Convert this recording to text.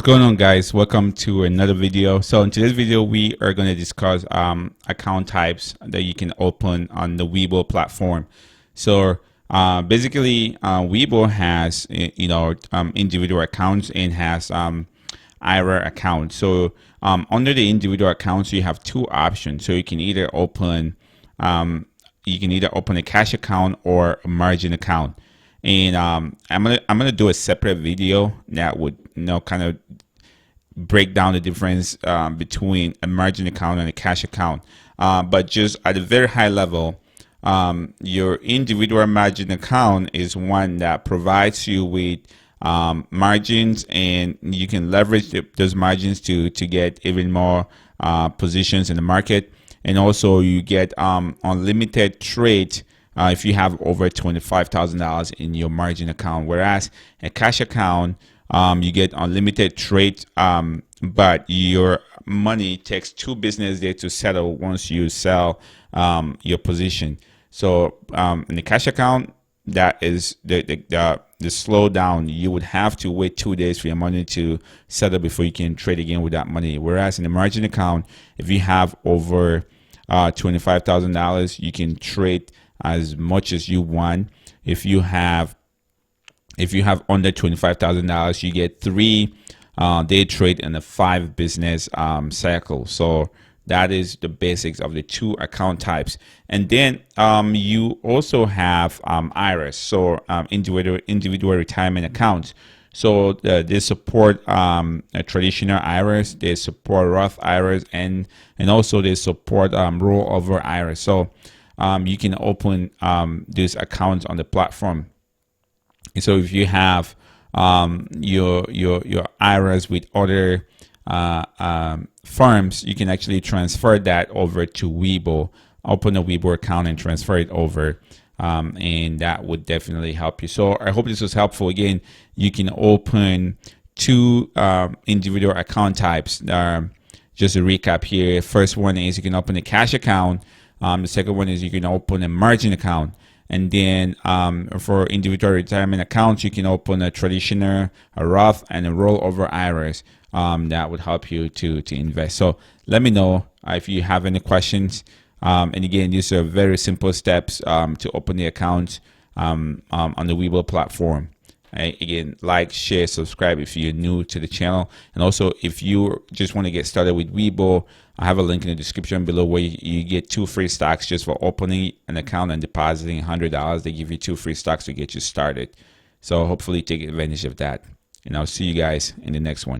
What's going on, guys? Welcome to another video. So in today's video we are going to discuss account types that you can open on the WeBull platform. So basically WeBull has individual accounts and has IRA accounts. So under the individual accounts you have two options. So you can either open a cash account or a margin account. And I'm gonna do a separate video that would kind of break down the difference between a margin account and a cash account. But just at a very high level, your individual margin account is one that provides you with margins, and you can leverage those margins to get even more positions in the market, and also you get unlimited trade if you have over $25,000 in your margin account. Whereas a cash account, you get unlimited trade, but your money takes 2 business days to settle once you sell your position. So in the cash account, that is the slowdown. You would have to wait 2 days for your money to settle before you can trade again with that money. Whereas in the margin account, if you have over $25,000, you can trade as much as you want. If you have under $25,000, you get 3 day trade and a 5 business cycle. So that is the basics of the 2 account types. And then you also have IRAs, so individual retirement accounts. So they support traditional IRAs, they support Roth IRAs, and also they support rollover IRAs. So you can open these accounts on the platform. And so if you have your IRAs with other firms, you can actually transfer that over to WeBull, open a WeBull account and transfer it over, and that would definitely help you. So I hope this was helpful. Again, you can open 2 individual account types. Just a recap here. First one is you can open a cash account. The second one is you can open a margin account. And then for individual retirement accounts, you can open a traditional, a Roth, and a rollover IRAs. That would help you to invest. So let me know if you have any questions. And again, these are very simple steps to open the account on the WeBull platform. Again, like, share, subscribe if you're new to the channel. And also, if you just want to get started with WeBull, I have a link in the description below where you get 2 free stocks just for opening an account and depositing $100. They give you 2 free stocks to get you started. So hopefully take advantage of that. And I'll see you guys in the next one.